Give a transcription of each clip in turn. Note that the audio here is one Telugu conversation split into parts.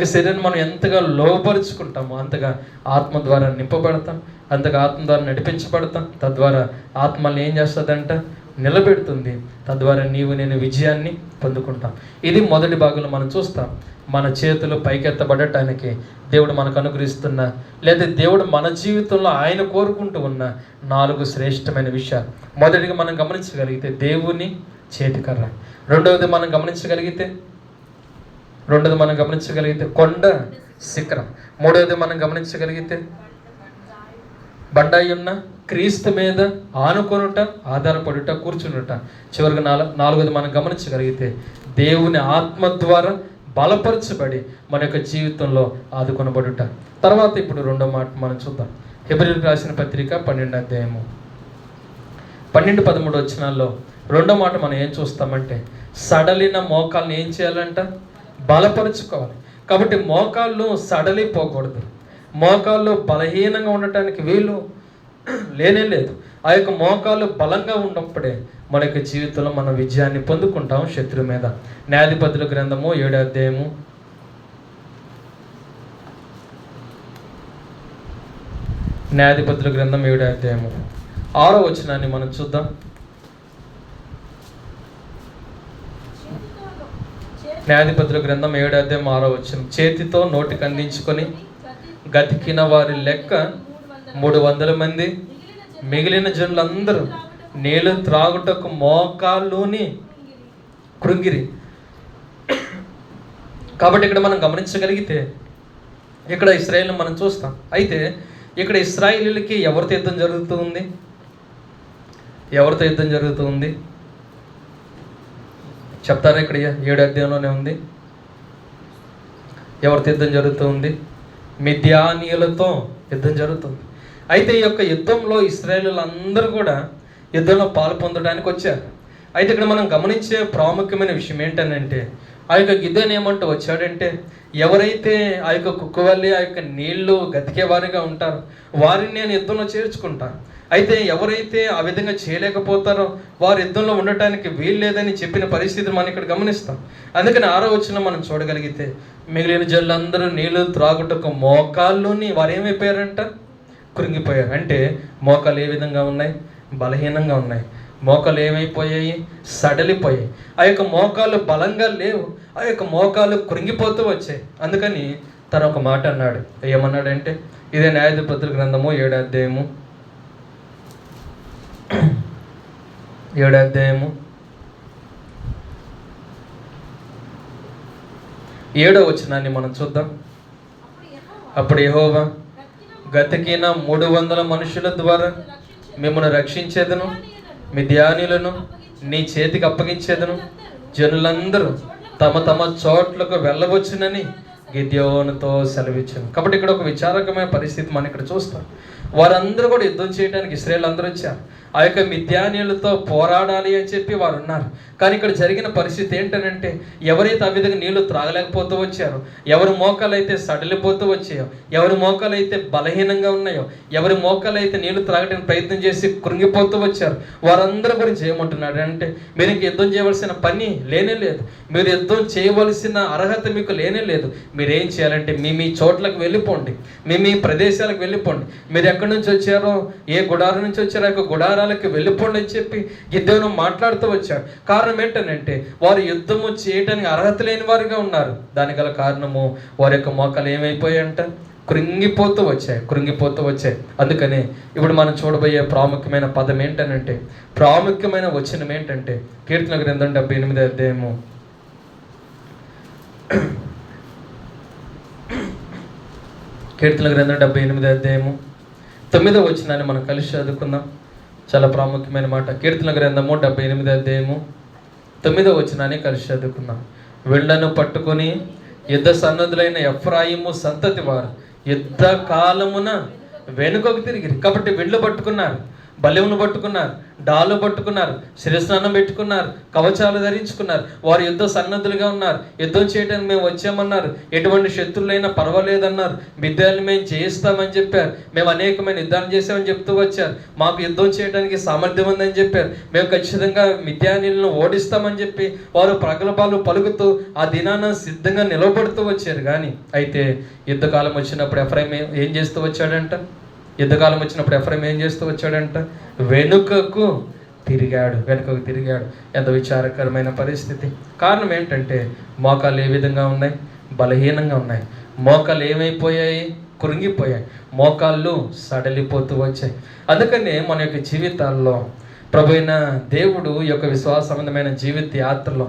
యొక్క శరీరాన్ని మనం ఎంతగా లోపరుచుకుంటామో అంతగా ఆత్మ ద్వారా నింపబడతాం, అంతగా ఆత్మ ద్వారా నడిపించబడతాం. తద్వారా ఆత్మల్ని ఏం చేస్తుందంట? నిలబెడుతుంది. తద్వారా నీవు నేను విజయాన్ని పొందుకుంటాం. ఇది మొదటి భాగంలో మనం చూస్తాం. మన చేతులు పైకెత్తబడటానికి దేవుడు మనకు అనుగ్రహిస్తున్న, లేదా దేవుడు మన జీవితంలో ఆయన కోరుకుంటూ ఉన్న 4 శ్రేష్టమైన విషయాలు. మొదటిగా మనం గమనించగలిగితే దేవుని చేతికర్ర. రెండవది మనం గమనించగలిగితే కొండ శిఖరం. మూడవది మనం గమనించగలిగితే బండాయి ఉన్న క్రీస్తు మీద ఆనుకొనుట, ఆధారపడుట, కూర్చునుట. చివరికి నాలుగోది మనం గమనించగలిగితే దేవుని ఆత్మ ద్వారా బలపరచబడి మన యొక్క జీవితంలో ఆదుకొనబడుట. తర్వాత ఇప్పుడు రెండో మాట మనం చూద్దాం. హెబ్రీయులకు రాసిన పత్రిక 12వ అధ్యాయము 12-13 వచనాల్లో రెండో మాట మనం ఏం చూస్తామంటే, సడలిన మోకాళ్ళని ఏం చేయాలంట? బలపరుచుకోవాలి. కాబట్టి మోకాళ్ళు సడలిపోకూడదు. మోకాళ్ళు బలహీనంగా ఉండటానికి వీలు లేనే లేదు. ఆ యొక్క మోకాళ్ళు బలంగా ఉన్నప్పుడే మన యొక్క జీవితంలో మన విజయాన్ని పొందుకుంటాం శత్రువు మీద. న్యాయాధిపతుల గ్రంథము 7వ అధ్యాయము 6వ వచనాన్ని మనం చూద్దాం. న్యాయాధిపతుల గ్రంథం 7వ అధ్యాయం 6వ వచనం. చేతితో నోటికి అందించుకొని గతికిన వారి లెక్క 300 మంది, మిగిలిన జనులందరూ నీళ్ళు త్రాగుటకు మోకాళ్ళుని కృంగిరి. కాబట్టి ఇక్కడ మనం గమనించగలిగితే ఇక్కడ ఇశ్రాయేలును మనం చూస్తాం. అయితే ఇక్కడ ఇశ్రాయేలీయులకి ఎవరితో యుద్ధం జరుగుతుంది? చెప్తారా? ఇక్కడ 7వ అధ్యాయంలోనే ఉంది. ఎవరితో యుద్ధం జరుగుతుంది? మిద్యానీయులతో యుద్ధం జరుగుతుంది. అయితే ఈ యొక్క యుద్ధంలో ఇశ్రాయేలీయులందరూ కూడా యుద్ధంలో పాలు పొందడానికి వచ్చారు. అయితే ఇక్కడ మనం గమనించే ప్రాముఖ్యమైన విషయం ఏంటనంటే, ఆ యొక్క గిదెయోను ఏమంటూ వచ్చాడంటే, ఎవరైతే ఆ యొక్క కుక్కవల్లి ఆ యొక్క నీళ్లు గతికే వారిగా ఉంటారో వారిని నేను యుద్ధంలో చేర్చుకుంటాను. అయితే ఎవరైతే ఆ విధంగా చేయలేకపోతారో వారు యుద్ధంలో ఉండటానికి వీలు లేదని చెప్పిన పరిస్థితిని మనం ఇక్కడ గమనిస్తాం. అందుకని 6వ వచనం మనం చూడగలిగితే, మిగిలిన జనులందరూ నీళ్లు త్రాగుటకు మోకాళ్ళుని వారు ఏమైపోయారంట? కృంగిపోయారు. అంటే మోకాలు ఏ విధంగా ఉన్నాయి? బలహీనంగా ఉన్నాయి. మోకాలు ఏమైపోయాయి? సడలిపోయాయి. ఆ యొక్క మోకాలు బలంగా లేవు. ఆ యొక్క మోకాలు కృంగిపోతూ వచ్చాయి. అందుకని తను ఒక మాట అన్నాడు. ఏమన్నాడంటే, ఇదే న్యాయాధిపతుల గ్రంథము 7వ అధ్యాయము 7వ వచనాన్ని మనం చూద్దాం. అప్పుడు యెహోవా గతికిన 300 మనుషుల ద్వారా మిమ్మల్ని రక్షించేదను, మిద్యానీయులను నీ చేతికి అప్పగించేదను, జనులందరూ తమ తమ చోట్లకు వెళ్ళవచ్చునని గిద్యోనుతో సెలవిచ్చాను. కాబట్టి ఇక్కడ ఒక విచారకమైన పరిస్థితి మనం ఇక్కడ చూస్తాం. వారందరూ కూడా యుద్ధం చేయడానికి ఇశ్రాయేలు అందరూ వచ్చారు. ఆ యొక్క మిద్యానీయులతో పోరాడాలి అని చెప్పి వారు ఉన్నారు. కానీ ఇక్కడ జరిగిన పరిస్థితి ఏంటనంటే, ఎవరైతే ఆ విధంగా నీళ్లు త్రాగలేకపోతూ వచ్చారో, ఎవరి మోకాలు అయితే సడలిపోతూ వచ్చాయో, ఎవరి మోకాలు అయితే బలహీనంగా ఉన్నాయో, ఎవరి మోకాలు అయితే నీళ్లు త్రాగడానికి ప్రయత్నం చేసి కృంగిపోతూ వచ్చారు, వారందరూ గురించి ఏమంటున్నాడు అంటే, మీరు ఇంక యుద్ధం చేయవలసిన పని లేనే లేదు, మీరు యుద్ధం చేయవలసిన అర్హత మీకు లేనే లేదు. మీరేం చేయాలంటే మీ చోట్లకు వెళ్ళిపోండి, మీ ప్రదేశాలకు వెళ్ళిపోండి. మీరు ఎక్కడి నుంచి వచ్చారో, ఏ గుడారం నుంచి వచ్చారో ఆ యొక్క గుడారాలకు వెళ్ళిపోండి అని చెప్పి గిద్యోను మాట్లాడుతూ వచ్చాడు. కారణం ఏంటనంటే, వారు యుద్ధము చేయడానికి అర్హత లేని వారుగా ఉన్నారు. దానికి గల కారణము వారి యొక్క మోకాలు ఏమైపోయాయంట? కృంగిపోతూ వచ్చాయి. అందుకనే ఇప్పుడు మనం చూడబోయే ప్రాముఖ్యమైన పదం ఏంటనంటే, ప్రాముఖ్యమైన వచనం ఏంటంటే, కీర్తన గ్రంథం 78వ అధ్యాయము 9వ వచనాన్ని మనం కలిసి చదువుకుందాం. చాలా ప్రాముఖ్యమైన మాట. కీర్తన గ్రంథము 78వ అధ్యాయము 9వ వచనాన్ని కలిసి చదువుకుందాం. విళ్ళను పట్టుకొని యుద్ధ సన్నద్ధులైన ఎఫ్రాయిము సంతతి వారు యుద్ధ కాలమున వెనుకకు తిరిగిరి. కాబట్టి విళ్ళు పట్టుకున్నారు, బలెమును పట్టుకున్నారు, డాలు పట్టుకున్నారు, శిరస్నానం పెట్టుకున్నారు, కవచాలు ధరించుకున్నారు. వారు యుద్ధ సన్నద్ధులుగా ఉన్నారు. యుద్ధం చేయడానికి మేము వచ్చామన్నారు. ఎటువంటి శత్రువులైనా పర్వాలేదన్నారు. మిద్యాన్ని మేము జయిస్తామని చెప్పారు. మేము అనేకమైన యుద్ధాలు చేసామని చెప్తూ వచ్చారు. మాకు యుద్ధం చేయడానికి సామర్థ్యం ఉందని చెప్పారు. మేము ఖచ్చితంగా మిద్యానీలను ఓడిస్తామని చెప్పి వారు ప్రగల్భాలు పలుకుతూ ఆ దినాన సిద్ధంగా నిలబడుతూ వచ్చారు. కానీ అయితే యుద్ధకాలం వచ్చినప్పుడు ఎఫ్రాయిం ఏం చేస్తూ వచ్చాడంట? యుద్ధకాలం వచ్చినప్పుడు ఎఫ్రాయిం ఏం చేస్తూ వచ్చాడంట? వెనుకకు తిరిగాడు. ఎంత విచారకరమైన పరిస్థితి. కారణం ఏంటంటే మోకాలు ఏ విధంగా ఉన్నాయి? బలహీనంగా ఉన్నాయి. మోకాలు ఏమైపోయాయి? కృంగిపోయాయి. మోకాళ్ళు సడలిపోతూ వచ్చాయి. అందుకనే మన యొక్క జీవితాల్లో ప్రభు అయిన దేవుడు ఈ యొక్క విశ్వాస సంబంధమైన జీవిత యాత్రలో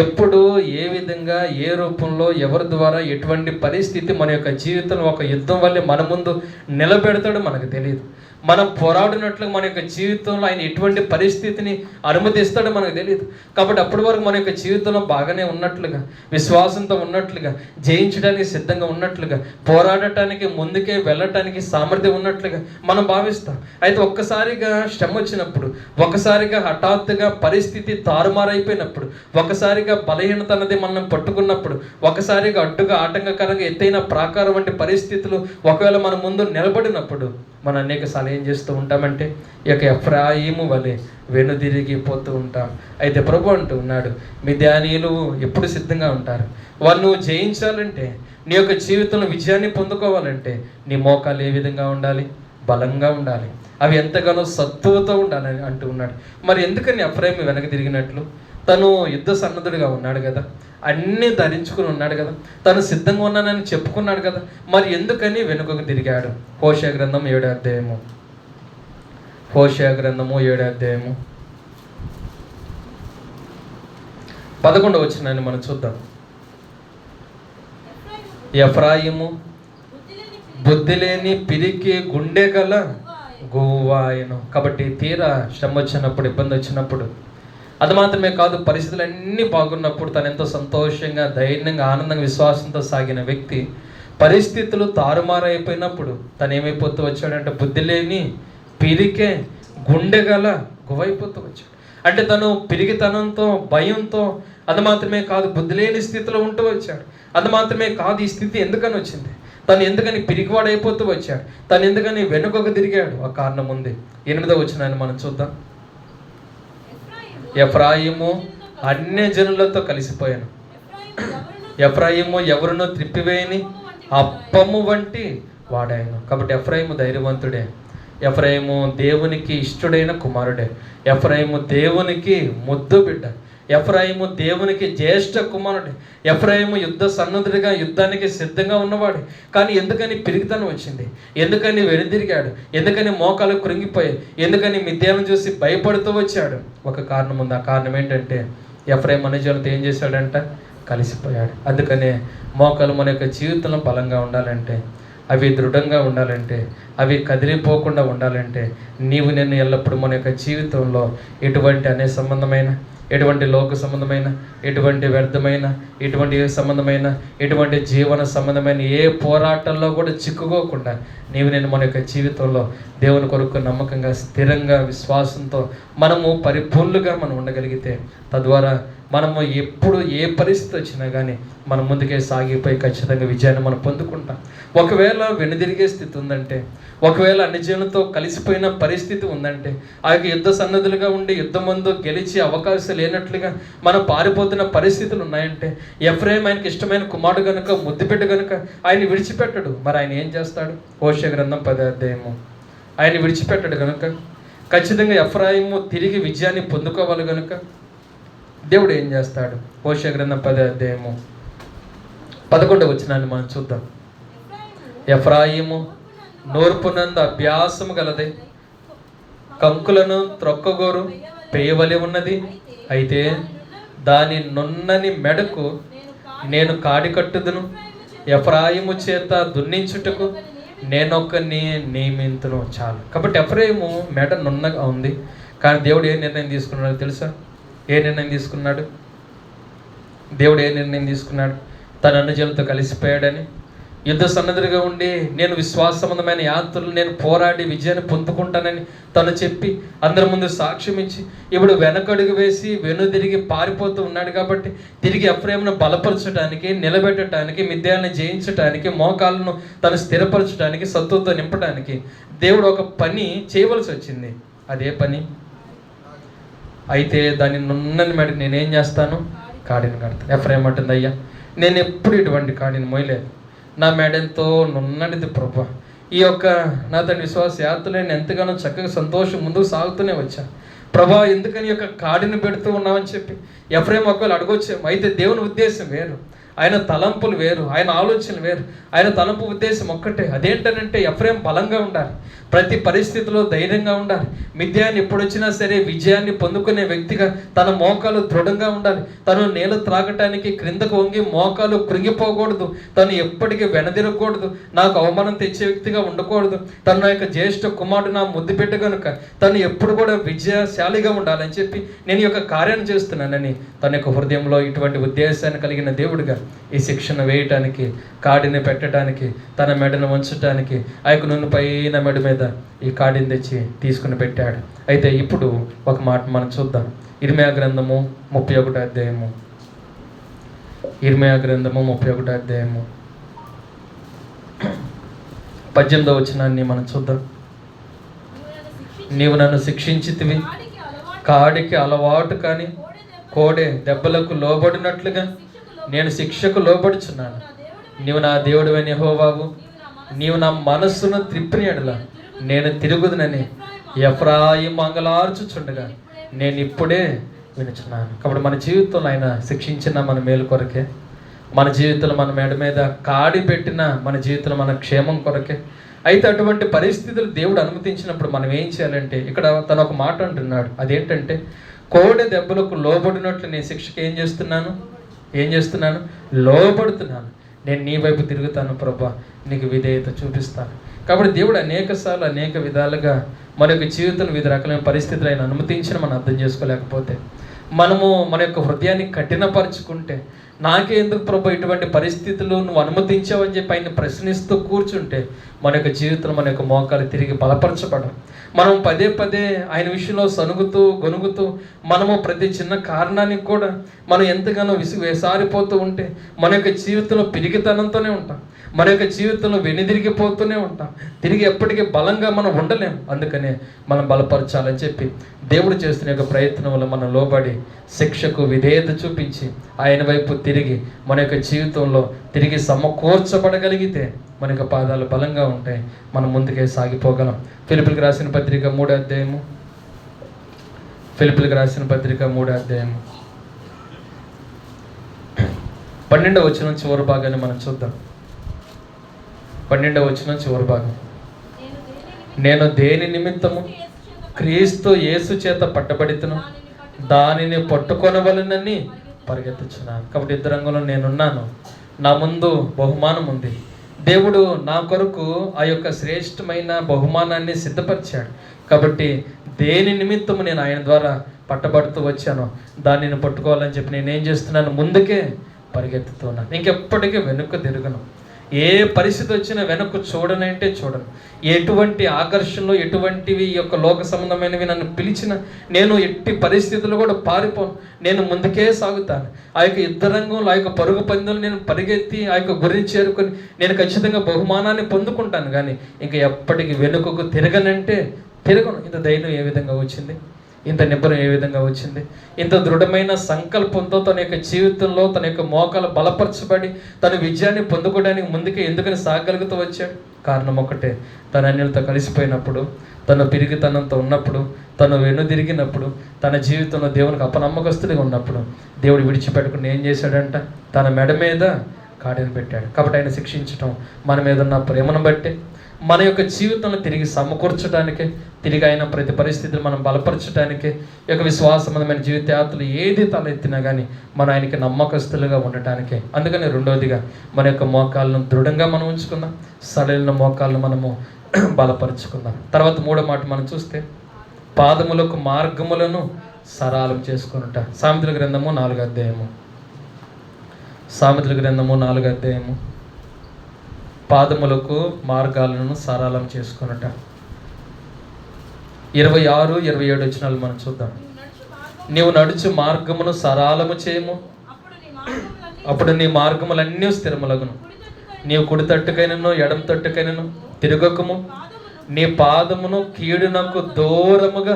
ఎప్పుడు ఏ విధంగా ఏ రూపంలో ఎవరి ద్వారా ఎటువంటి పరిస్థితి మన యొక్క జీవితంలో ఒక యుద్ధం వల్లే మన ముందు నిలబెడతాడో మనకు తెలియదు. మనం పోరాడినట్లుగా మన యొక్క జీవితంలో ఆయన ఎటువంటి పరిస్థితిని అనుమతిస్తాడో మనకు తెలియదు. కాబట్టి అప్పటి వరకు మన యొక్క జీవితంలో బాగానే ఉన్నట్లుగా, విశ్వాసంతో ఉన్నట్లుగా, జయించడానికి సిద్ధంగా ఉన్నట్లుగా, పోరాడటానికి ముందుకే వెళ్ళటానికి సామర్థ్యం ఉన్నట్లుగా మనం భావిస్తాం. అయితే ఒక్కసారిగా శ్రమ వచ్చినప్పుడు, ఒకసారిగా హఠాత్తుగా పరిస్థితి తారుమారైపోయినప్పుడు, ఒకసారిగా బలహీనత అన్నది మనం పట్టుకున్నప్పుడు, ఒకసారిగా అడ్డుగా ఆటంకకరంగా ఎత్తైన ప్రాకారం వంటి పరిస్థితులు ఒకవేళ మన ముందు నిలబడినప్పుడు మనం అనేక సార్లు ఏం చేస్తూ ఉంటామంటే ఈ యొక్క ఎఫ్రాయిము వలె వెనుదిరిగిపోతూ ఉంటాం. అయితే ప్రభు అంటూ ఉన్నాడు, మిద్యానీయులు ఎప్పుడు సిద్ధంగా ఉంటారు. వాళ్ళు నువ్వు జయించాలంటే, నీ యొక్క జీవితంలో విజయాన్ని పొందుకోవాలంటే నీ మోకాలు ఏ విధంగా ఉండాలి? బలంగా ఉండాలి. అవి ఎంతగానో సత్తువతో ఉండాలని అంటూ ఉన్నాడు. మరి ఎందుకని ఎఫ్రాయిము వెనక తిరిగినట్లు? తను యుద్ధ సన్నద్ధుడిగా ఉన్నాడు కదా, అన్నీ ధరించుకుని ఉన్నాడు కదా, తను సిద్ధంగా ఉన్నానని చెప్పుకున్నాడు కదా, మరి ఎందుకని వెనుకకు తిరిగాడు? హోషేయ గ్రంథం 7వ అధ్యాయము 11వ వచనాన్ని మనం చూద్దాం. ఎఫ్రాయిము బుద్ధి లేని పిరికి గుండె గల గువ్వాయను. కాబట్టి తీరా శ్రమ వచ్చినప్పుడు, ఇబ్బంది వచ్చినప్పుడు, అది మాత్రమే కాదు, పరిస్థితులన్నీ బాగున్నప్పుడు తను ఎంతో సంతోషంగా, ధైర్యంగా, ఆనందంగా, విశ్వాసంతో సాగిన వ్యక్తి పరిస్థితులు తారుమారైపోయినప్పుడు తను ఏమైపోతూ వచ్చాడంటే బుద్ధి లేని పిరికే గుండె గల గువైపోతూ వచ్చాడు. అంటే తను పిరిగితనంతో, భయంతో, అది మాత్రమే కాదు, బుద్ధి లేని స్థితిలో ఉంటూ వచ్చాడు. అది మాత్రమే కాదు, ఈ స్థితి ఎందుకని వచ్చింది? తను ఎందుకని పిరికివాడైపోతూ వచ్చాడు? తను ఎందుకని వెనుకకు తిరిగాడు? ఆ కారణం ఉంది. 8వ వచనాన్ని మనం చూద్దాం. ఎఫ్రాయిము అన్యజనులతో కలిసిపోయాను. ఎఫ్రాయిము ఎవరినో త్రిప్పివేయని అప్పము వంటి వాడాయను. కాబట్టి ఎఫ్రాయిము ధైర్యవంతుడే. ఎఫ్రాయిము దేవునికి ఇష్టడైన కుమారుడే. ఎఫ్రాయిము దేవునికి ముద్దు బిడ్డ. ఎఫ్రాయిము దేవునికి జ్యేష్ఠ కుమారుడే. ఎఫ్రాయిము యుద్ధ సన్నద్ధుడిగా, యుద్ధానికి సిద్ధంగా ఉన్నవాడు. కానీ ఎందుకని పిరిగితనం వచ్చింది? ఎందుకని వెనుదిరిగాడు? ఎందుకని మోకాలు కృంగిపోయాయి? ఎందుకని మిద్యాను చూసి భయపడుతూ వచ్చాడు? ఒక కారణం ఉంది. ఆ కారణం ఏంటంటే ఎఫ్రాయిము అన్యజనులతో ఏం చేశాడంట? కలిసిపోయాడు. అందుకనే మోకాలు మన యొక్క జీవితంలో బలంగా ఉండాలంటే, అవి దృఢంగా ఉండాలంటే, అవి కదిలిపోకుండా ఉండాలంటే, నేను ఎల్లప్పుడూ మన యొక్క జీవితంలో ఎటువంటి అనే సంబంధమైన, ఎటువంటి లోక సంబంధమైన, ఎటువంటి వ్యర్థమైన, ఎటువంటి సంబంధమైన, ఎటువంటి జీవన సంబంధమైన ఏ పోరాటంలో కూడా చిక్కుకోకుండా నేను మన యొక్క జీవితంలో దేవుని కొరకు నమ్మకంగా, స్థిరంగా, విశ్వాసంతో మనము పరిపూర్ణంగా మనం ఉండగలిగితే, తద్వారా మనము ఎప్పుడు ఏ పరిస్థితి వచ్చినా కానీ మనం ముందుకే సాగిపోయి ఖచ్చితంగా విజయాన్ని మనం పొందుకుంటాం. ఒకవేళ వెనుదిరిగే స్థితి ఉందంటే, ఒకవేళ అన్యజనులతో కలిసిపోయిన పరిస్థితి ఉందంటే, ఆ యొక్క యుద్ధ సన్నద్ధులుగా ఉండి యుద్ధం ముందు గెలిచే అవకాశం లేనట్లుగా మనం పారిపోతున్న పరిస్థితులు ఉన్నాయంటే, ఎఫ్రాయిము ఆయనకి ఇష్టమైన కుమారుడు కనుక, ముద్దుబిడ్డ కనుక ఆయన విడిచిపెట్టడు. మరి ఆయన ఏం చేస్తాడు? హోషేయ గ్రంథం 10వ అధ్యాయము. ఆయన విడిచిపెట్టడు కనుక, ఖచ్చితంగా ఎఫ్రాయిము తిరిగి విజయాన్ని పొందుకోవాలి కనుక దేవుడు ఏం చేస్తాడు? హోషేయ గ్రంథం 10వ అధ్యాయము 11వ వచనాన్ని మనం చూద్దాం. ఎఫ్రాయిము నోర్పునందు అభ్యాసము గలదే, కంకులను త్రొక్కగోరు పేయవలె ఉన్నది. అయితే దాని నున్నని మెడకు నేను కాడి కట్టుదును. ఎఫ్రాయిము చేత దున్నించుటకు నేనొక్కని నియమింతును. చాలు. కాబట్టి ఎఫ్రాయిము మెడ నున్నగా ఉంది. కానీ దేవుడు ఏ నిర్ణయం తీసుకున్నాడో తెలుసా? ఏ నిర్ణయం తీసుకున్నాడు? దేవుడు ఏ నిర్ణయం తీసుకున్నాడు? తన అన్యజనులతో కలిసిపోయాడని, యుద్ధ సన్నద్ధుడిగా ఉండి నేను విశ్వాస సంబంధమైన యాత్రలు నేను పోరాడి విజయాన్ని పొందుకుంటానని తను చెప్పి అందరి ముందు సాక్ష్యం ఇచ్చి ఇప్పుడు వెనకడుగు వేసి వెనుదిరిగి పారిపోతూ ఉన్నాడు. కాబట్టి తిరిగి ఎఫ్రాయిమును బలపరచడానికి, నిలబెట్టడానికి, మిద్యాన్ని జయించడానికి, మోకాళ్ళను తను స్థిరపరచడానికి, సత్తుతో నింపడానికి దేవుడు ఒక పని చేయవలసి వచ్చింది. అదే పని అయితే దాన్ని నున్నని మెడ నేనేం చేస్తాను, కాడిని కడతాను. ఎఫ్రాయిము అంటుంది, అయ్యా నేను ఎప్పుడు ఇటువంటి కాడిని మోయలేదు, నా మెడెంతో నున్నటిది ప్రభా. ఈ యొక్క నా తండ్రి విశ్వాస యాత్రలో నేను ఎంతగానో చక్కగా సంతోషం ముందుకు సాగుతూనే వచ్చాను ప్రభా, ఎందుకని ఈ యొక్క కాడిని పెడుతూ ఉన్నామని చెప్పి ఎఫ్రాయిము ఒకవేళ అడగొచ్చాము. అయితే దేవుని ఉద్దేశం వేరు, ఆయన తలంపులు వేరు, ఆయన ఆలోచనలు వేరు. ఆయన తలంపు ఉద్దేశం ఒక్కటే, అదేంటనంటే ఎఫ్రాయిము బలంగా ఉండాలి, ప్రతి పరిస్థితిలో ధైర్యంగా ఉండాలి, మిద్యాన్ని ఎప్పుడు వచ్చినా సరే విజయాన్ని పొందుకునే వ్యక్తిగా తన మోకాలు దృఢంగా ఉండాలి, తను నేల త్రాగటానికి క్రిందకు వంగి మోకాలు కృంగిపోకూడదు, తను ఎప్పటికీ వెనదిరగకూడదు, నాకు అవమానం తెచ్చే వ్యక్తిగా ఉండకూడదు, తను నా యొక్క జ్యేష్ఠ కుమారుడు నా ముద్దు బిడ్డ కనుక తను ఎప్పుడు కూడా విజయశాలిగా ఉండాలని చెప్పి నేను ఈ యొక్క కార్యాన్ని చేస్తున్నానని తన యొక్క హృదయంలో ఇటువంటి ఉద్దేశాన్ని కలిగిన దేవుడిగా ఈ శిక్షణ వేయటానికి, కాడిని పెట్టడానికి, తన మెడను వంచటానికి ఆ యొక్క నూనె పైన మెడ మీద ఈ కాడిని తెచ్చి తీసుకుని పెట్టాడు. అయితే ఇప్పుడు ఒక మాట మనం చూద్దాం. ఇర్మీయా గ్రంథము 31వ అధ్యాయము. ఇర్మీయా గ్రంథము 31వ అధ్యాయము 18వ వచనాన్ని మనం చూద్దాం. నీవు నన్ను శిక్షించితివి, కాడికి అలవాటు కాని కోడె దెబ్బలకు లోబడినట్లుగా నేను శిక్షకు లోబడుచున్నాను. నీవు నా దేవుడైన యెహోవావు, నీవు నా మనస్సును త్రిప్పిన యెడల నేను తిరుగుదునని ఎఫ్రాయిము అంగలార్చుచుండగా నేను ఇప్పుడే వినుచున్నాను. కాబట్టి మన జీవితంలో ఆయన శిక్షించిన మన మేలు కొరకే, మన జీవితంలో మన మెడ మీద కాడి పెట్టిన మన జీవితంలో మన క్షేమం కొరకే. అయితే అటువంటి పరిస్థితులు దేవుడు అనుమతించినప్పుడు మనం ఏం చేయాలంటే, ఇక్కడ తను ఒక మాట అంటున్నాడు. అదేంటంటే, కోడె దెబ్బలకు లోబడినట్లు నేను శిక్షకి ఏం చేస్తున్నాను, లోబడుతున్నాను. నేను నీ వైపు తిరుగుతాను ప్రభా, నీకు విధేయత చూపిస్తాను. కాబట్టి దేవుడు అనేకసార్లు అనేక విధాలుగా మన యొక్క జీవితంలో వివిధ రకాలైన పరిస్థితులు ఆయన అనుమతించిన మనం అర్థం చేసుకోలేకపోతే, మనము మన యొక్క హృదయాన్ని కఠినపరుచుకుంటే, నాకే ఎందుకు ప్రభు ఇటువంటి పరిస్థితులు నువ్వు అనుమతించావని చెప్పి ఆయన ప్రశ్నిస్తూ కూర్చుంటే మన యొక్క జీవితంలో మన యొక్క మోకాలు తిరిగి బలపరచబడం. మనం పదే పదే ఆయన విషయంలో సనుగుతూ గొనుగుతూ మనము ప్రతి చిన్న కారణానికి కూడా మనం ఎంతగానో వేసారిపోతూ ఉంటే మన యొక్క జీవితంలో పిరిగితనంతోనే ఉంటాం, మన యొక్క జీవితంలో వెనుదిరిగిపోతూనే ఉంటాం, తిరిగి ఎప్పటికీ బలంగా మనం ఉండలేం. అందుకనే మనం బలపరచాలని చెప్పి దేవుడు చేస్తున్న యొక్క ప్రయత్నంలో మనం లోబడి శిక్షకు విధేయత చూపించి ఆయన వైపు తిరిగి మన యొక్క జీవితంలో తిరిగి సమకూర్చబడగలిగితే మన యొక్క పాదాలు బలంగా ఉంటాయి, మనం ముందుకే సాగిపోగలం. ఫిలిప్పీయులకు రాసిన పత్రిక 3వ అధ్యాయము. ఫిలిప్పీయులకు రాసిన పత్రిక 3వ అధ్యాయము 12వ వచనం చివరి భాగాన్ని మనం చూద్దాం. 12వ వచనం చివరి భాగం. నేను దేని నిమిత్తము క్రీస్తు యేసు చేత పట్టబడితును దానిని పట్టుకొనవలెనని పరిగెత్తుచున్నాను. కాబట్టి యుద్ధ రంగంలో నేనున్నాను, నా ముందు బహుమానం ఉంది. దేవుడు నా కొరకు ఆ యొక్క శ్రేష్టమైన బహుమానాన్ని సిద్ధపరిచాడు. కాబట్టి దేని నిమిత్తము నేను ఆయన ద్వారా పట్టబడుతూ వచ్చానో దానిని పట్టుకోవాలని చెప్పి నేనేం చేస్తున్నాను, ముందుకే పరిగెత్తుతున్నాను. ఇంకెప్పటికీ వెనుక తిరగను. ఏ పరిస్థితి వచ్చినా వెనక్కు చూడనంటే చూడను. ఎటువంటి ఆకర్షణలు, ఎటువంటివి ఈ యొక్క లోక సంబంధమైనవి నన్ను పిలిచిన నేను ఎట్టి పరిస్థితుల్లో కూడా పారిపోను, నేను ముందుకే సాగుతాను. ఆ యొక్క యుద్ధ రంగంలో ఆ యొక్క పరుగు పందెలు నేను పరిగెత్తి ఆ యొక్క గురిని చేరుకొని నేను ఖచ్చితంగా బహుమానాన్ని పొందుకుంటాను. కానీ ఇంకా ఎప్పటికీ వెనుకకు తిరగనంటే తిరగను. ఇంత ధైర్యం ఏ విధంగా వచ్చింది, ఇంత నిబ్బరం ఏ విధంగా వచ్చింది, ఇంత దృఢమైన సంకల్పంతో తన యొక్క జీవితంలో తన యొక్క మోకాలు బలపరచబడి తన విజయాన్ని పొందుకోవడానికి ముందుకే ఎందుకని సాగలుగుతూ వచ్చాడు? కారణం ఒకటే, తన అన్యులతో కలిసిపోయినప్పుడు, తను పిరిగితనంతో ఉన్నప్పుడు, తను వెనుదిరిగినప్పుడు, తన జీవితంలో దేవునికి అపనమ్మకస్తుడిగా ఉన్నప్పుడు దేవుడు విడిచిపెట్టుకుని ఏం చేశాడంట, తన మెడ మీద కాడిని పెట్టాడు. కాబట్టి ఆయన శిక్షించటం మన మీద ఉన్న ప్రేమను బట్టి, మన యొక్క జీవితంలో తిరిగి సమకూర్చడానికి, తిరిగి అయిన ప్రతి పరిస్థితిని మనం బలపరచడానికి, ఈ యొక్క విశ్వాసమైన జీవిత యాత్రలు ఏది తలెత్తినా కానీ మనం ఆయనకి నమ్మకస్తులుగా ఉండటానికి. అందుకని రెండవదిగా మన యొక్క మోకాలను దృఢంగా మనం ఉంచుకుందాం, సడలిన మోకాలను మనము బలపరుచుకుందాం. తర్వాత మూడో మాట మనం చూస్తే, పాదములకు మార్గములను సరళం చేసుకునుట. సామెతల గ్రంథము 4వ అధ్యాయము. సామెతల గ్రంథము 4వ అధ్యాయము పాదములకు మార్గాలను సరళం చేసుకొనుట. 26, 27 వచనాలు మనం చూద్దాం. నీవు నడుచు మార్గమును సరళము చేయము, అప్పుడు నీ మార్గములన్నీ స్థిరములగును. నీవు కుడి తట్టుకైనను ఎడమ తట్టుకైనను తిరగకము, నీ పాదమును కీడునకు దూరముగా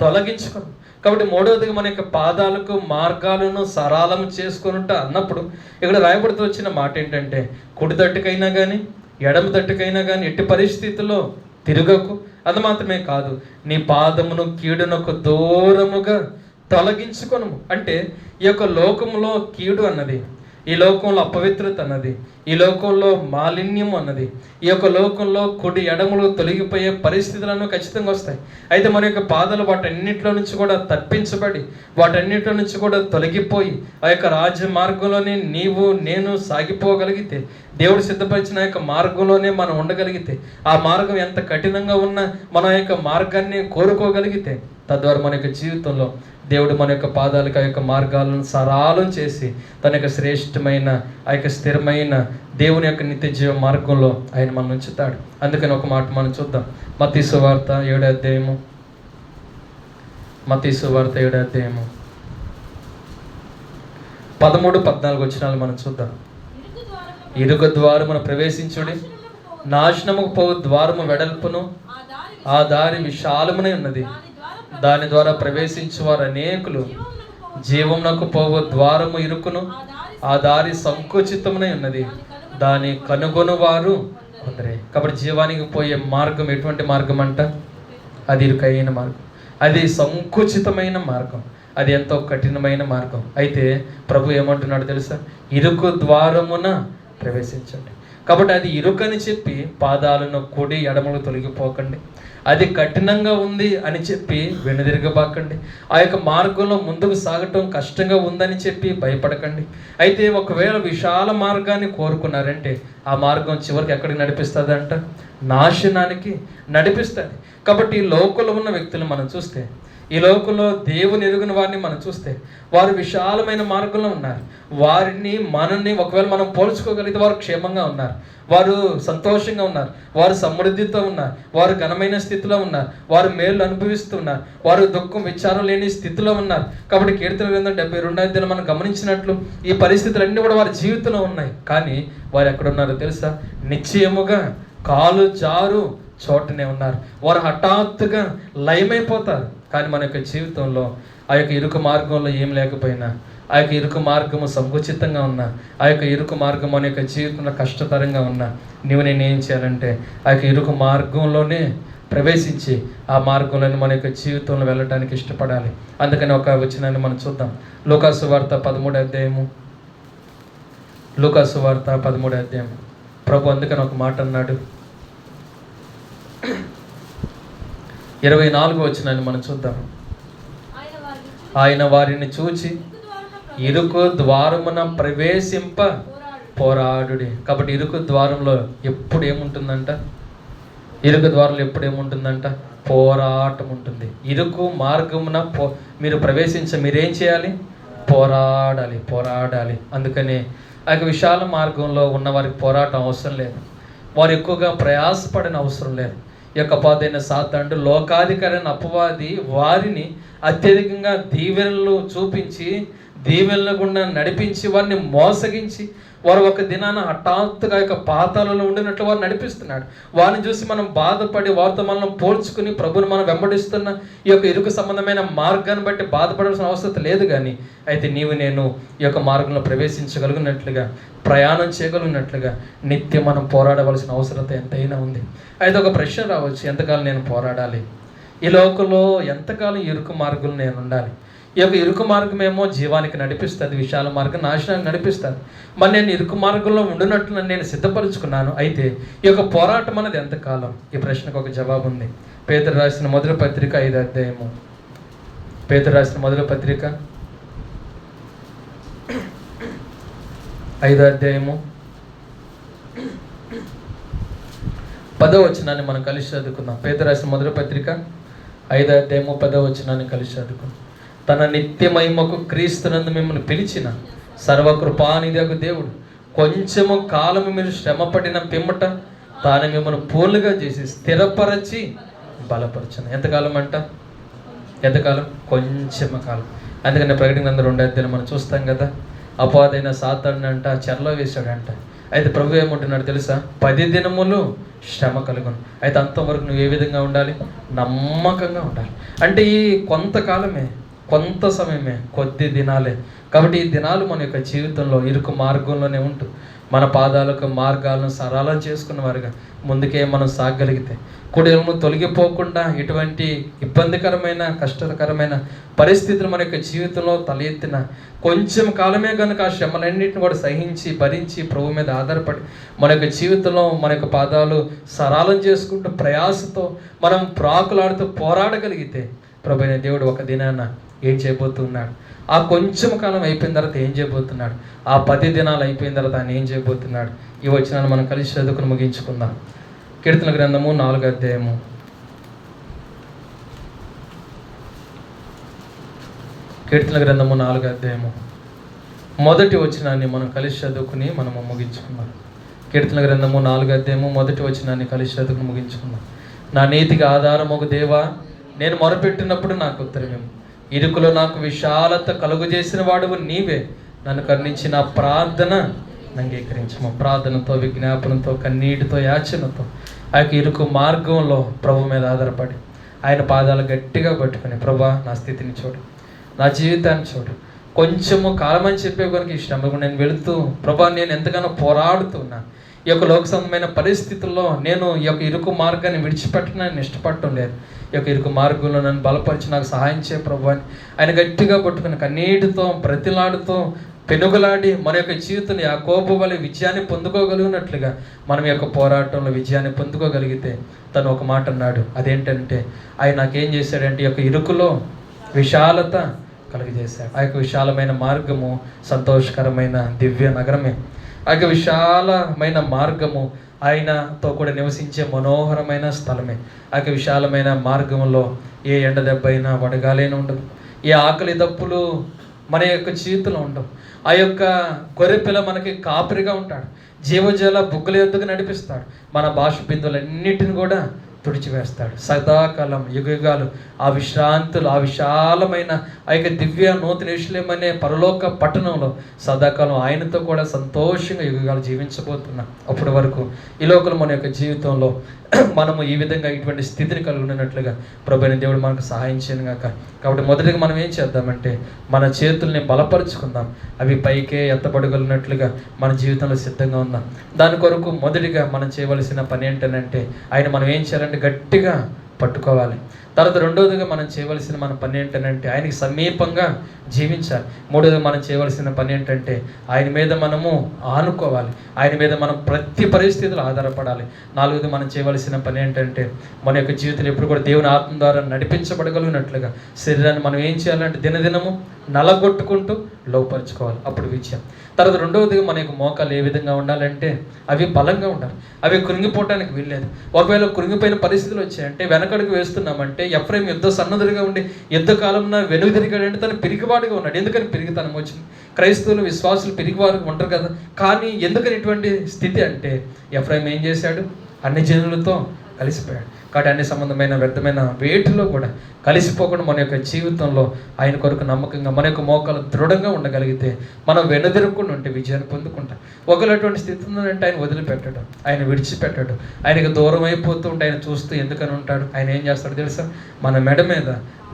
తొలగించుకును. కాబట్టి మూడవదిగా మన యొక్క పాదాలకు మార్గాలను సరళం చేసుకొనుట అన్నప్పుడు ఇక్కడ రాయబడుతూ వచ్చిన మాట ఏంటంటే, కుడి తట్టుకైనా కానీ ఎడమ తట్టుకైనా కానీ ఎట్టి పరిస్థితుల్లో తిరగకు. అది మాత్రమే కాదు, నీ పాదమును కీడునకు దూరముగా తొలగించుకొను. అంటే ఈ యొక్క లోకంలో కీడు అన్నది, ఈ లోకంలో అపవిత్రత అన్నది, ఈ లోకంలో మాలిన్యం అన్నది, ఈ యొక్క లోకంలో కుడి ఎడములు తొలగిపోయే పరిస్థితులను ఖచ్చితంగా వస్తాయి. అయితే మన యొక్క పాదాలు వాటన్నిటిలో నుంచి కూడా తప్పించబడి, వాటన్నిటిలో నుంచి కూడా తొలగిపోయి ఆ యొక్క రాజ్య మార్గంలోనే నీవు నేను సాగిపోగలిగితే, దేవుడు సిద్ధపరిచిన యొక్క మార్గంలోనే మనం ఉండగలిగితే, ఆ మార్గం ఎంత కఠినంగా ఉన్నా మన యొక్క మార్గాన్ని కోరుకోగలిగితే, తద్వారా మన యొక్క జీవితంలో దేవుడు మన యొక్క పాదాలకు ఆ యొక్క మార్గాలను సరళం చేసి తన యొక్క శ్రేష్టమైన ఆ యొక్క స్థిరమైన దేవుని యొక్క నిత్య జీవ మార్గంలో ఆయన మనం ఉంచుతాడు. అందుకని ఒక మాట మనం చూద్దాం. మత్తయి సువార్త 7వ అధ్యాయము, మత్తయి సువార్త 7వ అధ్యాయము 13, 14 వచనాలు మనం చూద్దాం. ఇరుకు ద్వారమున ప్రవేశించుడి, నాశనముకు పోవు ద్వారము వెడల్పును, ఆ దారి విశాలమునై ఉన్నది, దాని ద్వారా ప్రవేశించు వారు అనేకులు. జీవమునకు పోవు ద్వారము ఇరుకును, ఆ దారి సంకుచితమునై ఉన్నది, దాని కనుగొను వారు కొందరే. కాబట్టి జీవానికి పోయే మార్గం ఎటువంటి మార్గం అంట? అది ఇరుకైన మార్గం, అది సంకుచితమైన మార్గం, అది ఎంతో కఠినమైన మార్గం. అయితే ప్రభు ఏమంటున్నాడు తెలుసా? ఇరుకు ద్వారమున ప్రవేశించండి. కాబట్టి అది ఇరుకని చెప్పి పాదాలను కుడి ఎడమలు తొలగిపోకండి. అది కఠినంగా ఉంది అని చెప్పి వెనుదిరగబాకండి. ఆ యొక్క మార్గంలో ముందుకు సాగటం కష్టంగా ఉందని చెప్పి భయపడకండి. అయితే ఒకవేళ విశాల మార్గాన్ని కోరుకున్నారంటే ఆ మార్గం చివరికి ఎక్కడికి నడిపిస్తుంది అంట? నాశనానికి నడిపిస్తుంది. కాబట్టి ఈ లోకంలో ఉన్న వ్యక్తులు మనం చూస్తే, ఈ లోకంలో దేవుని ఎరుగిన వారిని మనం చూస్తే, వారు విశాలమైన మార్గంలో ఉన్నారు. వారిని మనల్ని ఒకవేళ మనం పోల్చుకోగలిగితే వారు క్షేమంగా ఉన్నారు, వారు సంతోషంగా ఉన్నారు, వారు సమృద్ధితో ఉన్నారు, వారు ఘనమైన స్థితిలో ఉన్నారు, వారు మేలు అనుభవిస్తున్నారు, వారు దుఃఖం విచారం లేని స్థితిలో ఉన్నారు. కాబట్టి కీర్తన గ్రంథం 72 మనం గమనించినట్లు ఈ పరిస్థితులన్నీ కూడా వారి జీవితంలో ఉన్నాయి. కానీ వారు ఎక్కడున్నారో తెలుసా? నిశ్చయముగా కాలు జారు చోటనే ఉన్నారు. వారు హఠాత్తుగా లయమైపోతారు. కానీ మన యొక్క జీవితంలో ఆ యొక్క ఇరుకు మార్గంలో ఏం లేకపోయినా, ఆ యొక్క ఇరుకు మార్గము సంకుచితంగా ఉన్నా, ఆ యొక్క ఇరుకు మార్గం మన యొక్క జీవితంలో కష్టతరంగా ఉన్నా, నేను ఏం చేయాలంటే ఆ యొక్క ఇరుకు మార్గంలోనే ప్రవేశించి ఆ మార్గంలోనే మన యొక్క జీవితంలో వెళ్ళడానికి ఇష్టపడాలి. అందుకని ఒక వచనాన్ని మనం చూద్దాం. లూకాసు వార్త 13వ అధ్యాయము, లూకాసు వార్త 13వ అధ్యాయం. ప్రభు అందుకని ఒక మాట అన్నాడు. 24వ వచనాన్ని మనం చూద్దాం. ఆయన వారిని చూచి ఇరుకు ద్వారమున ప్రవేశింప పోరాడుడి. కాబట్టి ఇరుకు ద్వారంలో ఎప్పుడు ఏముంటుందంట? ఇరుకు ద్వారంలో ఎప్పుడు ఏముంటుందంట? పోరాటం ఉంటుంది. ఇరుకు మార్గమున మీరు మీరేం చేయాలి? పోరాడాలి. అందుకని ఆ యొక్క విశాల మార్గంలో ఉన్న వారికి పోరాటం అవసరం లేదు, వారు ఎక్కువగా ప్రయాసపడిన అవసరం లేదు. ఈ యొక్క అపవాదైన సాతానుడు, లోకాధికారైన అపవాది వారిని అత్యధికంగా దీవెనలు చూపించి, దీవెనల గుండా నడిపించి, వారిని మోసగించి, వారు ఒక దినాన హఠాత్తుగా యొక్క పాతాలలో ఉండినట్లు వారు నడిపిస్తున్నాడు. వారిని చూసి మనం బాధపడి వారితో మనం పోల్చుకుని ప్రభుని మనం వెంబడిస్తున్న ఈ యొక్క ఇరుకు సంబంధమైన మార్గాన్ని బట్టి బాధపడాల్సిన అవసరం లేదు. కానీ అయితే నేను ఈ యొక్క మార్గంలో ప్రవేశించగలిగినట్లుగా, ప్రయాణం చేయగలిగినట్లుగా నిత్యం మనం పోరాడవలసిన అవసరత ఎంతైనా ఉంది. అయితే ఒక ప్రశ్న రావచ్చు, ఎంతకాలం నేను పోరాడాలి? ఈ లోకంలో ఎంతకాలం ఇరుకు మార్గంలో నేను ఉండాలి? ఈ యొక్క ఇరుకు మార్గం ఏమో జీవానికి నడిపిస్తుంది, విశాల మార్గం నాశనానికి నడిపిస్తుంది. మరి నేను ఇరుకు మార్గంలో ఉండినట్లు నేను సిద్ధపరుచుకున్నాను. అయితే ఈ యొక్క పోరాటం అనేది ఎంతకాలం? ఈ ప్రశ్నకు ఒక జవాబు ఉంది. పేతురు రాసిన మొదటి పత్రిక 5వ అధ్యాయము, పేతురు రాసిన మొదటి పత్రిక 5వ అధ్యాయము 10వ వచనాన్ని మనం కలిసి చదువుకుందాం. పేతురు రాసిన మొదటి పత్రిక 5వ అధ్యాయము 10వ వచనాన్ని కలిసి చదువుకుందాం. తన నిత్య మహిమకు క్రీస్తునందు మిమ్మల్ని పిలిచిన సర్వకృపానిధియగు దేవుడు కొంచెము కాలము మీరు శ్రమ పడిన పిమ్మట తాను మిమ్మల్ని పూర్ణుగా చేసి స్థిరపరచి బలపరచను. ఎంతకాలం అంట? ఎంతకాలం? కొంచెం కాలం. అందుకని ప్రకటన గ్రంథం 2 మనం చూస్తాం కదా, అపవాదైన సాతానుని అంట చెరలో వేశాడంట. అయితే ప్రభు ఏమంటున్నాడు తెలుసా? 10 దినములు శ్రమ కలుగును. అయితే అంతవరకు నువ్వు ఏ విధంగా ఉండాలి? నమ్మకంగా ఉండాలి. అంటే ఈ కొంతకాలమే, కొంత సమయమే, కొద్ది దినాలే. కాబట్టి ఈ దినాలు మన యొక్క జీవితంలో ఇరుకు మార్గంలోనే ఉంటూ మన పాదాలకు మార్గాలను సరళం చేసుకున్న వారుగా ముందుకే మనం సాగగలిగితే, కుడిలను తొలగిపోకుండా ఇటువంటి ఇబ్బందికరమైన కష్టకరమైన పరిస్థితులు మన యొక్క జీవితంలో తల ఎత్తిన కొంచెం కాలమే కనుక ఆ శ్రమలన్నింటిని కూడా సహించి భరించి ప్రభు మీద ఆధారపడి మన యొక్క జీవితంలో మన యొక్క పాదాలు సరళం చేసుకుంటూ ప్రయాసతో మనం ప్రాకులాడుతూ పోరాడగలిగితే ప్రభు అయిన దేవుడు ఒక దినాన ఏం చేయబోతున్నాడు? ఆ కొంచెం కాలం అయిపోయిన తర్వాత ఏం చేయబోతున్నాడు? ఆ 10 దినాలు అయిపోయిన తర్వాత ఆయన ఏం చేయబోతున్నాడు? ఈ వచనాన్ని మనం కలిసి చదువుకుని ముగించుకుందాం. కీర్తన గ్రంథము 4వ అధ్యాయము. కీర్తన గ్రంథము 4వ అధ్యాయము మొదటి వచనాన్ని మనం కలిసి చదువుకుని మనము ముగించుకుందాం. కీర్తన గ్రంథము 4వ అధ్యాయము మొదటి వచనాన్ని కలిసి చదువుకుని ముగించుకుందాం. నా నీతికి ఆధారమగు దేవా, నేను మొరపెట్టినప్పుడు నాకు ఉత్తరమేము. ఇరుకులో నాకు విశాలత కలుగు చేసిన వాడువు నీవే. నన్ను కరుణించి నా ప్రార్థన అంగీకరించము. ప్రార్థనతో, విజ్ఞాపనతో, కన్నీటితో, యాచనతో ఆ యొక్క ఇరుకు మార్గంలో ప్రభు మీద ఆధారపడి ఆయన పాదాలు గట్టిగా పట్టుకుని, ప్రభా నా స్థితిని చూడు, నా జీవితాన్ని చూడు, కొంచెము కాలం అని చెప్పే కనుక ఈ శ్రమకు నేను వెళుతూ ప్రభా నేను ఎంతగానో పోరాడుతున్నా. ఈ యొక్క లోక సంబంధమైన పరిస్థితుల్లో నేను ఈ యొక్క ఇరుకు మార్గాన్ని విడిచిపెట్టడానికి ఇష్టపడటం లేదు. ఈ యొక్క ఇరుకు మార్గంలో నన్ను బలపరిచి నాకు సహాయం చేయ ప్రభు అని ఆయన గట్టిగా పట్టుకుని కన్నీటితో ప్రతిలాడుతూ పెనుగులాడి మన యొక్క జీవితంలో యాకోబు వలె విజయాన్ని పొందుకోగలిగినట్లుగా మనం యొక్క పోరాటంలో విజయాన్ని పొందుకోగలిగితే తను ఒక మాట అన్నాడు. అదేంటంటే ఆయన నాకేం చేశాడంటే ఈ యొక్క ఇరుకులో విశాలత కలుగజేశాడు. ఆ యొక్క విశాలమైన మార్గము సంతోషకరమైన దివ్య నగరమే. ఆ యొక్క విశాలమైన మార్గము ఆయనతో కూడా నివసించే మనోహరమైన స్థలమే. ఆ యొక్క విశాలమైన మార్గంలో ఏ ఎండ దెబ్బ అయినా వడగాలైనా ఉండదు, ఏ ఆకలి దప్పులు మన యొక్క జీవితంలో ఉండవు. ఆ యొక్క గొర్రెపిల్ల మనకి కాపరిగా ఉంటాడు, జీవజల బుగ్గల యొద్దకు నడిపిస్తాడు, మన భాష బిందువులన్నిటిని కూడా తుడిచివేస్తాడు. సదాకాలం యుగాలు ఆ విశ్రాంతులు, ఆ విశాలమైన ఆ యొక్క దివ్య నూతన యెరూషలేము అనే పరలోక పట్టణంలో సదాకాలం ఆయనతో కూడా సంతోషంగా యుగాలు జీవించబోతున్నాం. అప్పటి వరకు ఈ లోకల్ మన యొక్క జీవితంలో మనము ఈ విధంగా ఇటువంటి స్థితిని కలిగి ఉన్నట్లుగా ప్రభువైన దేవుడు మనకు సహాయం చేయను గాక. కాబట్టి మొదటిగా మనం ఏం చేద్దామంటే మన చేతుల్ని బలపరుచుకుందాం, అవి పైకే ఎత్తబడగలిగినట్లుగా మన జీవితంలో సిద్ధంగా ఉందాం. దాని కొరకు మొదటిగా మనం చేయవలసిన పని ఏంటంటే ఆయన మనం ఏం చేయాలంటే గట్టిగా పట్టుకోవాలి. తర్వాత రెండవదిగా మనం చేయవలసిన మన పని ఏంటంటే ఆయనకి సమీపంగా జీవించాలి. మూడవదిగా మనం చేయవలసిన పని ఏంటంటే ఆయన మీద మనము ఆనుకోవాలి, ఆయన మీద మనం ప్రతి పరిస్థితుల్లో ఆధారపడాలి. నాలుగవది మనం చేయవలసిన పని ఏంటంటే మన యొక్క జీవితం ఎప్పుడు కూడా దేవుని ఆత్మ ద్వారా నడిపించబడగలిగినట్లుగా శరీరాన్ని మనం ఏం చేయాలంటే దినదినము నలగొట్టుకుంటూ లోపరుచుకోవాలి, అప్పుడు విజయం. తర్వాత రెండవదిగా మన యొక్క మోకాలు ఏ విధంగా ఉండాలంటే అవి బలంగా ఉండాలి, అవి కృంగిపోవటానికి వీల్లేదు. ఒకవేళ కృంగిపోయిన పరిస్థితులు వచ్చాయంటే వెనకడుగు వేస్తున్నామంటే ఎఫ్రైం యుద్ధ సన్నద్ధుడిగా ఉండి యుద్ధ కాలంలో వెనుక తిరిగాడంటే తను పిరిగివాడిగా ఉన్నాడు. ఎందుకని పిరిగితనం వచ్చింది? క్రైస్తవులు విశ్వాసులు పిరిగివారు ఉంటారు కదా, కానీ ఎందుకని ఇటువంటి స్థితి అంటే ఎఫ్రైం ఏం చేశాడు? అన్ని జనులతో కలిసిపోయాడు. కాబట్టి అన్ని సంబంధమైన వ్యర్థమైన వేటిలో కూడా కలిసిపోకుండా మన యొక్క జీవితంలో ఆయన కొరకు నమ్మకంగా మన యొక్క మోకాలు దృఢంగా ఉండగలిగితే మనం వెనుదిరగకుండా ఉంటే విజయాన్ని పొందుకుంటాం. ఒకవేళ అటువంటి స్థితి ఉందంటే ఆయన వదిలిపెట్టడం, ఆయన విడిచిపెట్టడం, ఆయనకు దూరం అయిపోతూ ఉంటే ఆయన చూస్తూ ఎందుకని ఉంటాడు? ఆయన ఏం చేస్తాడు తెలుసా? మన మెడ మీద,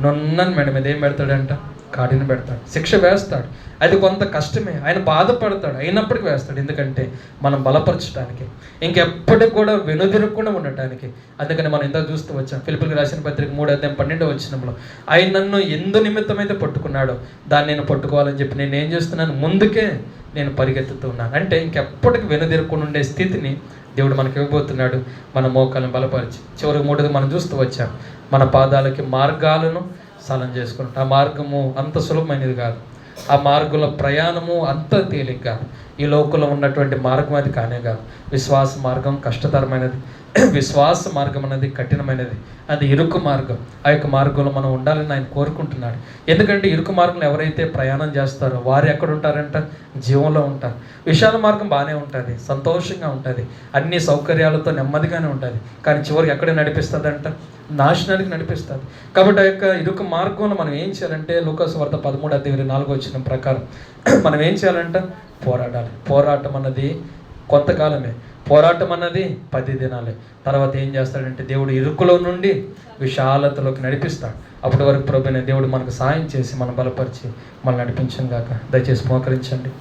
నున్నని మెడ మీద ఏం పెడతాడంట? కాడిని పెడతాడు, శిక్ష వేస్తాడు. అది కొంత కష్టమే, ఆయన బాధపడతాడు, అయినప్పటికీ వేస్తాడు. ఎందుకంటే మనం బలపరచడానికి, ఇంకెప్పటికి కూడా వెనుదిరగకుండా ఉండటానికి. అందుకని మనం ఇంత చూస్తూ వచ్చాం ఫిలిప్పీయులకు రాసిన పత్రిక 3:12 ఆయన నన్ను ఎందు నిమిత్తమైతే పట్టుకున్నాడో దాన్ని నేను పట్టుకోవాలని చెప్పి నేను ఏం చేస్తున్నాను? ముందుకే నేను పరిగెత్తుతున్నాను. అంటే ఇంకెప్పటికి వెనుదిరగకుండా ఉండే స్థితిని దేవుడు మనకి ఇవ్వబోతున్నాడు, మన మోకాలను బలపరిచి. చివరికి మూడోది మనం చూస్తూ వచ్చాం, మన పాదాలకి మార్గాలను సరళం చేసుకుంటాం. ఆ మార్గము అంత సులభమైనది కాదు, ఆ మార్గంలో ప్రయాణము అంత తేలిగ్గా, ఈ లోకంలో ఉన్నటువంటి మార్గం అది కానే కాదు. విశ్వాస మార్గం కష్టతరమైనది, విశ్వాస మార్గం అనేది కఠినమైనది, అది ఇరుకు మార్గం. ఆ యొక్క మార్గంలో మనం ఉండాలని ఆయన కోరుకుంటున్నాడు. ఎందుకంటే ఇరుకు మార్గంలో ఎవరైతే ప్రయాణం చేస్తారో వారు ఎక్కడ ఉంటారంట? జీవంలో ఉంటారు. విశాల మార్గం బాగానే ఉంటుంది, సంతోషంగా ఉంటుంది, అన్ని సౌకర్యాలతో నెమ్మదిగానే ఉంటుంది. కానీ చివరికి ఎక్కడ నడిపిస్తుందంట? నాశనానికి నడిపిస్తుంది. కాబట్టి ఆ యొక్క ఇరుకు మార్గంలో మనం ఏం చేయాలంటే, లూకాసు వార్త 13:24 ప్రకారం మనం ఏం చేయాలంట? పోరాడాలి. పోరాటం అన్నది కొంతకాలమే, పోరాటం అన్నది 10 దినాలే. తర్వాత ఏం చేస్తాడంటే దేవుడు ఇరుకులో నుండి విశాలతలోకి నడిపిస్తాడు. అప్పటి వరకు ప్రభువైన దేవుడు మనకు సాయం చేసి మనం బలపరిచి మనం నడిపించను గాక. దయచేసి మోకరించండి.